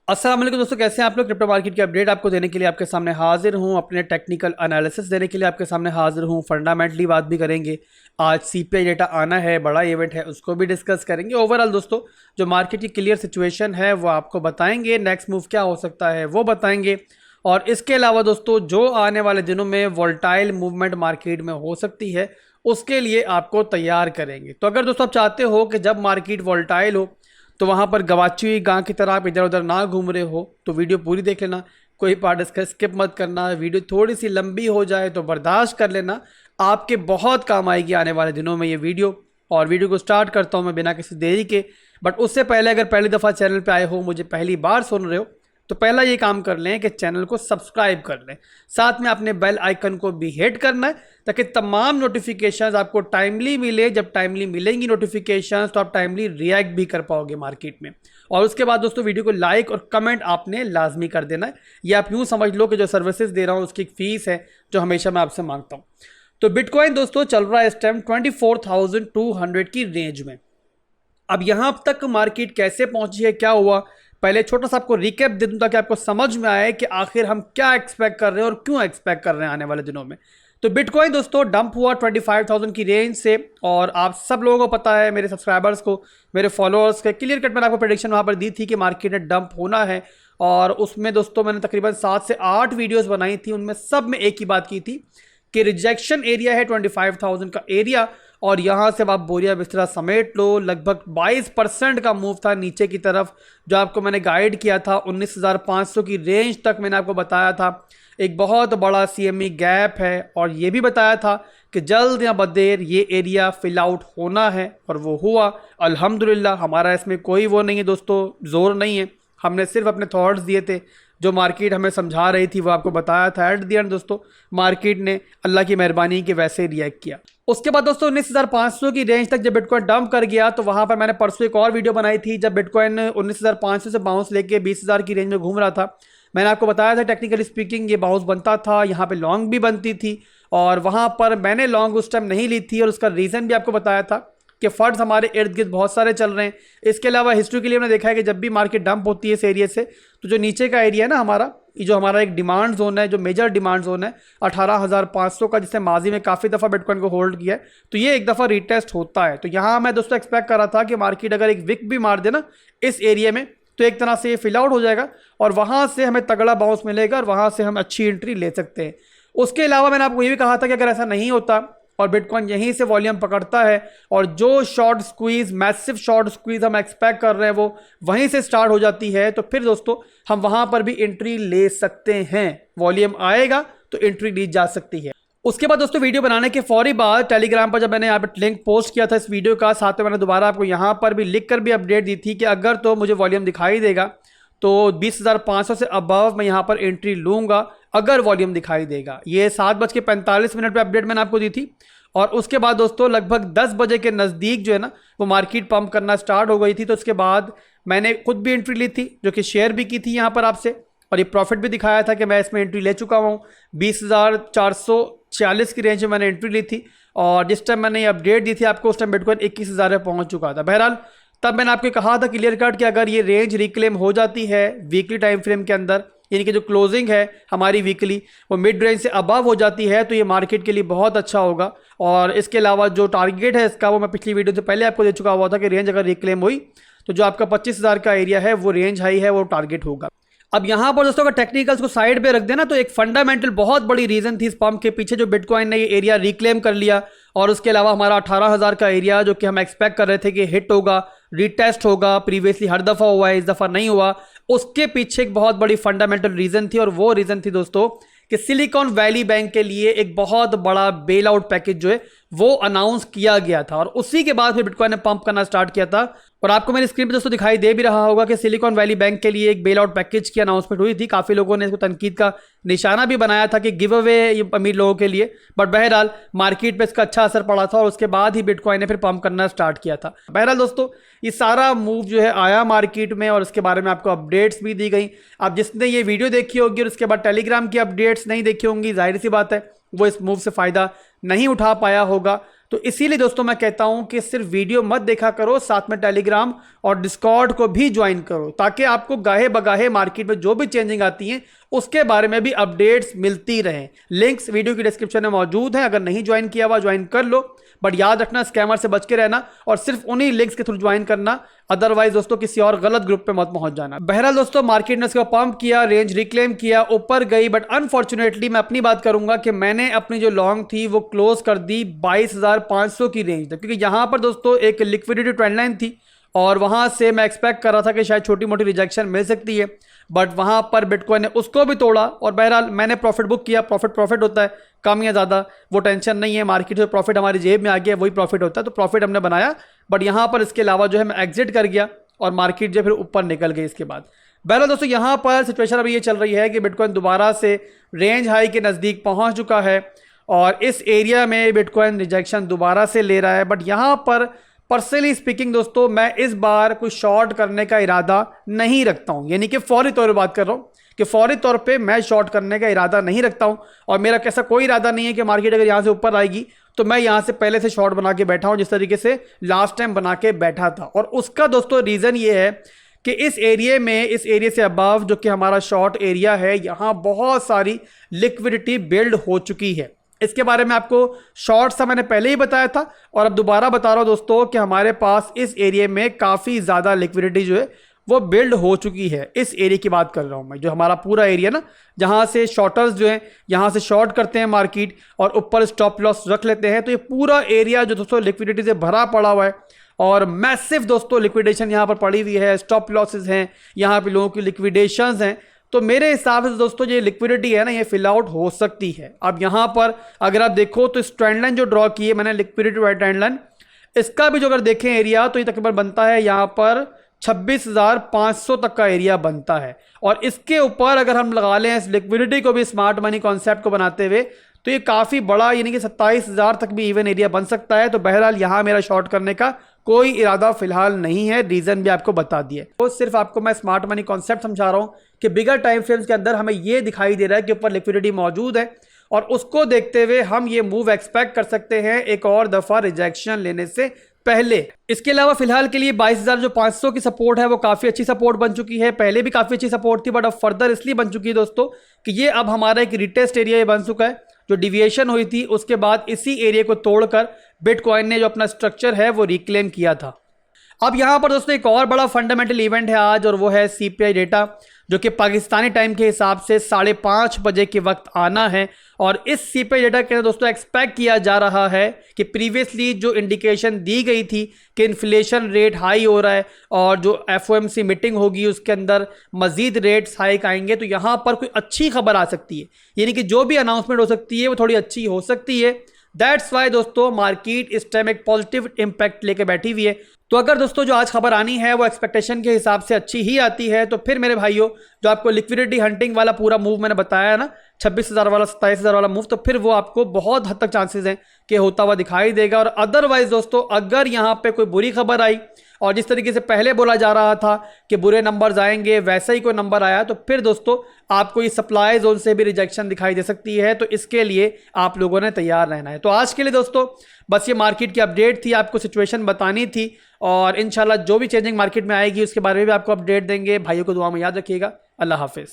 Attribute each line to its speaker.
Speaker 1: अस्सलाम वालेकुम दोस्तों, कैसे हैं आप लोग। क्रिप्टो मार्केट की अपडेट आपको देने के लिए आपके सामने हाजिर हूं, अपने टेक्निकल एनालिसिस देने के लिए आपके सामने हाजिर हूं। फंडामेंटली बात भी करेंगे। आज सीपीआई डेटा आना है, बड़ा इवेंट है, उसको भी डिस्कस करेंगे। ओवरऑल दोस्तों जो मार्केट की क्लियर सिचुएशन है वो आपको बताएंगे, नेक्स्ट मूव क्या हो सकता है वो बताएंगे। और इसके अलावा दोस्तों जो आने वाले दिनों में वोलेटाइल मूवमेंट मार्केट में हो सकती है उसके लिए आपको तैयार करेंगे। तो अगर दोस्तों आप चाहते हो कि जब मार्केट वोलेटाइल हो तो वहाँ पर गवाची हुई गां की तरह आप इधर उधर ना घूम रहे हो तो वीडियो पूरी देख लेना, कोई पार्ट इसका स्किप मत करना। वीडियो थोड़ी सी लंबी हो जाए तो बर्दाश्त कर लेना, आपके बहुत काम आएगी आने वाले दिनों में ये वीडियो। और वीडियो को स्टार्ट करता हूँ मैं बिना किसी देरी के। बट उससे पहले अगर पहली दफ़ा चैनल पे आए हो, मुझे पहली बार सुन रहे हो, तो पहला ये काम कर लें कि चैनल को सब्सक्राइब कर लें, साथ में अपने बेल आइकन को भी हिट करना है ताकि तमाम नोटिफिकेशंस आपको टाइमली मिले। जब टाइमली मिलेंगी नोटिफिकेशंस तो आप टाइमली रिएक्ट भी कर पाओगे मार्केट में। और उसके बाद दोस्तों वीडियो को लाइक और कमेंट आपने लाजमी कर देना है। ये आप यूँ समझ लो कि जो सर्विसेज दे रहा हूँ उसकी एक फ़ीस है जो हमेशा मैं आपसे मांगता हूँ। तो बिटकॉइन दोस्तों चल रहा है इस टाइम 24,200 की रेंज में। अब यहां तक मार्केट कैसे पहुंची है, क्या हुआ, पहले छोटा सा आपको रिकैप दे दूं ताकि आपको समझ में आए कि आखिर हम क्या एक्सपेक्ट कर रहे हैं और क्यों एक्सपेक्ट कर रहे हैं आने वाले दिनों में। तो बिटकॉइन दोस्तों डंप हुआ 25,000 की रेंज से। और आप सब लोगों को पता है, मेरे सब्सक्राइबर्स को, मेरे फॉलोअर्स के क्लियर कट मैंने आपको प्रेडिक्शन वहां पर दी थी कि मार्केट ने डंप होना है। और उसमें दोस्तों मैंने तकरीबन 7 से 8 वीडियोस बनाई थी, उनमें सब में एक ही बात की थी कि रिजेक्शन एरिया है 25,000 का एरिया और यहां से आप बोरिया बिस्तरा समेट लो। लगभग 22% का मूव था नीचे की तरफ। जो आपको मैंने गाइड किया था 19,500 की रेंज तक मैंने आपको बताया था एक बहुत बड़ा सीएमई गैप है। और ये भी बताया था कि जल्द या बदेर ये एरिया फिल आउट होना है और वो हुआ अल्हम्दुलिल्लाह। हमारा इसमें कोई वो नहीं है दोस्तों, जोर नहीं है, हमने सिर्फ अपने थॉट्स दिए थे, जो मार्केट हमें समझा रही थी वो आपको बताया था। एट दी एंड दोस्तों मार्केट ने अल्लाह की मेहरबानी के वैसे रिएक्ट किया। उसके बाद दोस्तों 19,500 की रेंज तक जब बिटकॉइन डंप कर गया तो वहां पर मैंने परसों एक और वीडियो बनाई थी जब बिटकॉइन 19,500 से बाउंस लेके 20,000 की रेंज में घूम रहा था। मैंने आपको बताया था टेक्निकली स्पीकिंग ये बाउंस बनता था, यहाँ पे लॉन्ग भी बनती थी और वहां पर मैंने लॉन्ग उस टाइम नहीं ली थी और उसका रीज़न भी आपको बताया था कि फंड्स हमारे इर्द गिर्द बहुत सारे चल रहे हैं। इसके अलावा हिस्ट्री के लिए हमने देखा है कि जब भी मार्केट डंप होती है इस एरिया से तो जो नीचे का एरिया है ना हमारा, ये जो हमारा एक डिमांड जोन है, जो मेजर डिमांड जोन है 18,500 का, जिससे माजी में काफ़ी दफ़ा बिटकॉइन को होल्ड किया है, तो ये एक दफ़ा रीटेस्ट होता है। तो यहाँ मैं दोस्तों एक्सपेक्ट कर रहा था कि मार्केट अगर एक विक भी मार दे ना इस एरिया में तो एक तरह से ये फिल आउट हो जाएगा और वहाँ से हमें तगड़ा बाउंस मिलेगा और वहाँ से हम अच्छी एंट्री ले सकते हैं। उसके अलावा मैंने आपको ये भी कहा था कि अगर ऐसा नहीं होता और बिटकॉइन यहीं से वॉल्यूम पकड़ता है और जो short squeeze, massive short squeeze हम एक्सपेक्ट कर रहे हैं वो वहीं से स्टार्ट हो जाती है तो फिर दोस्तों हम वहां पर भी एंट्री ले सकते हैं। वॉल्यूम आएगा तो एंट्री ली जा सकती है। उसके बाद दोस्तों वीडियो बनाने के फौरी बाद टेलीग्राम पर जब मैंने यहाँ पर लिंक पोस्ट किया था इस वीडियो का, साथ में मैंने दोबारा आपको यहाँ पर भी लिख कर भी अपडेट दी थी कि अगर तो मुझे वॉल्यूम दिखाई देगा तो 20,500 से अबव मैं यहाँ पर एंट्री लूँगा अगर वॉल्यूम दिखाई देगा। ये 7:45 पे अपडेट मैंने आपको दी थी। और उसके बाद दोस्तों लगभग 10 बजे के नज़दीक जो है ना वो मार्केट पंप करना स्टार्ट हो गई थी। तो उसके बाद मैंने खुद भी एंट्री ली थी जो कि शेयर भी की थी यहाँ पर आपसे और ये प्रॉफिट भी दिखाया था कि मैं इसमें एंट्री ले चुका हूँ। 20,446 की रेंज में मैंने एंट्री ली थी और जिस टाइम मैंने ये अपडेट दी थी आपको उस टाइम बिटकॉइन 21,000 में पहुँच चुका था। बहरहाल तब मैंने आपको कहा था क्लियर कट कि अगर ये रेंज रिक्लेम हो जाती है वीकली टाइम फ्रेम के अंदर, यानी कि जो क्लोजिंग है हमारी वीकली वो मिड रेंज से अबव हो जाती है तो ये मार्केट के लिए बहुत अच्छा होगा। और इसके अलावा जो टारगेट है इसका वो मैं पिछली वीडियो से पहले आपको दे चुका हुआ था कि रेंज अगर रिक्लेम हुई तो जो आपका 25,000 का एरिया है वो रेंज हाई है, वो टारगेट होगा। अब यहाँ पर दोस्तों अगर टेक्निकल्स को साइड पे रख देना तो एक फंडामेंटल बहुत बड़ी रीजन थी इस पंप के पीछे जो बिटकॉइन ने ये एरिया रिक्लेम कर लिया। और उसके अलावा हमारा 18,000 का एरिया जो कि हम एक्सपेक्ट कर रहे थे कि हिट होगा, रीटेस्ट होगा, प्रीवियसली हर दफ़ा हुआ है, इस दफ़ा नहीं हुआ, उसके पीछे एक बहुत बड़ी फंडामेंटल रीजन थी। और वो रीजन थी दोस्तों कि सिलिकॉन वैली बैंक के लिए एक बहुत बड़ा बेल आउट पैकेज जो है वो अनाउंस किया गया था और उसी के बाद फिर बिटकॉइन ने पंप करना स्टार्ट किया था। और आपको मेरी स्क्रीन पे दोस्तों दिखाई दे भी रहा होगा कि सिलिकॉन वैली बैंक के लिए एक बेल आउट पैकेज की अनाउंसमेंट हुई थी। काफ़ी लोगों ने इसको तनकीद का निशाना भी बनाया था कि गिव अवे ये अमीर लोगों के लिए, बट बहरहाल मार्केट पे इसका अच्छा असर पड़ा था और उसके बाद ही बिटकॉइन ने फिर पंप करना स्टार्ट किया था। बहरहाल दोस्तों ये सारा मूव जो है आया मार्केट में और उसके बारे में आपको अपडेट्स भी दी गई। आप जिसने ये वीडियो देखी होगी और उसके बाद टेलीग्राम की अपडेट्स नहीं देखी होंगी, जाहिर सी बात है वो इस मूव से फ़ायदा नहीं उठा पाया होगा। तो इसीलिए दोस्तों मैं कहता हूं कि सिर्फ वीडियो मत देखा करो, साथ में टेलीग्राम और डिस्कॉर्ड को भी ज्वाइन करो, ताकि आपको गाहे बगाहे मार्केट में जो भी चेंजिंग आती है उसके बारे में भी अपडेट्स मिलती रहें। लिंक्स वीडियो की डिस्क्रिप्शन में मौजूद हैं, अगर नहीं ज्वाइन किया हुआ ज्वाइन कर लो, बट याद रखना स्कैमर से बच के रहना और सिर्फ उन्हीं लिंक्स के थ्रू ज्वाइन करना, अदरवाइज दोस्तों किसी और गलत ग्रुप पे मत पहुंच जाना। बहरहाल दोस्तों मार्केट ने इसको पंप किया, रेंज रिक्लेम किया, ऊपर गई, बट अनफॉर्चुनेटली मैं अपनी बात करूंगा कि मैंने अपनी जो लॉन्ग थी वो क्लोज कर दी 22,500 की रेंज तक, क्योंकि यहां पर दोस्तों एक लिक्विडिटी ट्रेंड लाइन थी और वहां से मैं एक्सपेक्ट कर रहा था कि शायद छोटी मोटी रिजेक्शन मिल सकती है, बट वहां पर बिटकॉइन ने उसको भी तोड़ा और बहरहाल मैंने प्रॉफिट बुक किया। प्रॉफिट होता है, कम या ज़्यादा वो टेंशन नहीं है, मार्केट से प्रॉफिट हमारी जेब में आ गया वही प्रॉफिट होता है, तो प्रॉफिट हमने बनाया। बट यहाँ पर इसके अलावा जो है मैं एग्जिट कर गया और मार्केट जो फिर ऊपर निकल गई इसके बाद। बहरहाल दोस्तों यहाँ पर सिचुएशन अभी ये चल रही है कि बिटकॉइन दोबारा से रेंज हाई के नज़दीक पहुँच चुका है और इस एरिया में बिटकॉइन रिजेक्शन दोबारा से ले रहा है। बट यहाँ पर पर्सनली स्पीकिंग दोस्तों मैं इस बार कोई शॉर्ट करने का इरादा नहीं रखता हूं, यानी कि फौरी तौर पर बात कर रहा हूं कि फौरी तौर पे मैं शॉर्ट करने का इरादा नहीं रखता हूं और मेरा कैसा कोई इरादा नहीं है कि मार्केट अगर यहां से ऊपर आएगी तो मैं यहां से पहले से शॉर्ट बना के बैठा हूं जिस तरीके से लास्ट टाइम बना के बैठा था। और उसका दोस्तों रीजन ये है कि इस एरिया से अबव जो कि हमारा शॉर्ट एरिया है, यहां बहुत सारी लिक्विडिटी बिल्ड हो चुकी है। इसके बारे में आपको शॉर्ट सा मैंने पहले ही बताया था और अब दोबारा बता रहा हूं दोस्तों कि हमारे पास इस एरिया में काफी ज्यादा लिक्विडिटी जो है वो बिल्ड हो चुकी है। इस एरिया की बात कर रहा हूं मैं, जो हमारा पूरा एरिया ना, जहां से शॉर्टर्स जो है यहां से शॉर्ट करते हैं मार्केट और ऊपर स्टॉप लॉस रख लेते हैं, तो ये पूरा एरिया जो दोस्तों लिक्विडिटी से भरा पड़ा हुआ है और मैसिव दोस्तों लिक्विडेशन यहां पर पड़ी हुई है, स्टॉप लॉसेज हैं, यहां पे लोगों की लिक्विडेशंस हैं। तो मेरे हिसाब से दोस्तों ये लिक्विडिटी है ना, ये फिल आउट हो सकती है। अब यहां पर अगर आप देखो तो इस ट्रेंड लाइन जो ड्रॉ की है मैंने, लिक्विडिटी वाइट ट्रेंड लाइन, इसका भी जो अगर देखें एरिया तो ये तकरीबन बनता है यहां पर 26,500 तक का एरिया बनता है। और इसके ऊपर अगर हम लगा लें इस लिक्विडिटी को भी स्मार्ट मनी कॉन्सेप्ट को बनाते हुए तो ये काफी बड़ा, यानी कि 27,000 तक भी इवन एरिया बन सकता है। तो बहरहाल यहां मेरा शॉर्ट करने का कोई इरादा फिलहाल नहीं है, रीजन भी आपको बता दिए। तो सिर्फ आपको मैं स्मार्ट मनी कॉन्सेप्ट समझा रहा हूं कि बिगर टाइम फ्रेम्स के अंदर हमें यह दिखाई दे रहा है कि ऊपर लिक्विडिटी मौजूद है और उसको देखते हुए हम ये मूव एक्सपेक्ट कर सकते हैं एक और दफा रिजेक्शन लेने से पहले। इसके अलावा फिलहाल के लिए 22,500 की सपोर्ट है वो काफी अच्छी सपोर्ट बन चुकी है, पहले भी काफी अच्छी सपोर्ट थी बट अब फर्दर इसलिए बन चुकी है दोस्तों कि ये अब हमारा एक रिटेस्ट एरिया बन चुका है। जो डिविएशन हुई थी उसके बाद इसी एरिया को तोड़कर बिटकॉइन ने जो अपना स्ट्रक्चर है वो रिक्लेम किया था। अब यहां पर दोस्तों एक और बड़ा फंडामेंटल इवेंट है आज और वो है सीपीआई डेटा, जो कि पाकिस्तानी टाइम के हिसाब से 5:30 बजे के वक्त आना है। और इस सीपीआई डेटा के अंदर दोस्तों एक्सपेक्ट किया जा रहा है कि प्रीवियसली जो इंडिकेशन दी गई थी कि इन्फ्लेशन रेट हाई हो रहा है और जो एफओएमसी मीटिंग होगी उसके अंदर मजीद रेट्स हाइक आएंगे, तो यहां पर कोई अच्छी खबर आ सकती है, यानी कि जो भी अनाउंसमेंट हो सकती है वो थोड़ी अच्छी हो सकती है। दैट्स वाई दोस्तों मार्केट इस टाइम एक पॉजिटिव इंपैक्ट लेके बैठी हुई है। तो अगर दोस्तों जो आज खबर आनी है वो एक्सपेक्टेशन के हिसाब से अच्छी ही आती है तो फिर मेरे भाइयों जो आपको लिक्विडिटी हंटिंग वाला पूरा मूव मैंने बताया है ना, 26,000 वाला 27,000 वाला मूव, तो फिर वो आपको बहुत हद तक चांसेस हैं कि होता हुआ दिखाई देगा। और अदरवाइज दोस्तों अगर यहाँ पे कोई बुरी खबर आई और जिस तरीके से पहले बोला जा रहा था कि बुरे नंबर्स आएंगे वैसा ही कोई नंबर आया तो फिर दोस्तों आपको इस सप्लाई जोन से भी रिजेक्शन दिखाई दे सकती है। तो इसके लिए आप लोगों ने तैयार रहना है। तो आज के लिए दोस्तों बस ये मार्केट की अपडेट थी, आपको सिचुएशन बतानी थी और इंशाल्लाह जो भी चेंजिंग मार्केट में आएगी उसके बारे में भी आपको अपडेट देंगे। भाइयों को दुआ में याद रखिएगा। अल्लाह हाफिज़।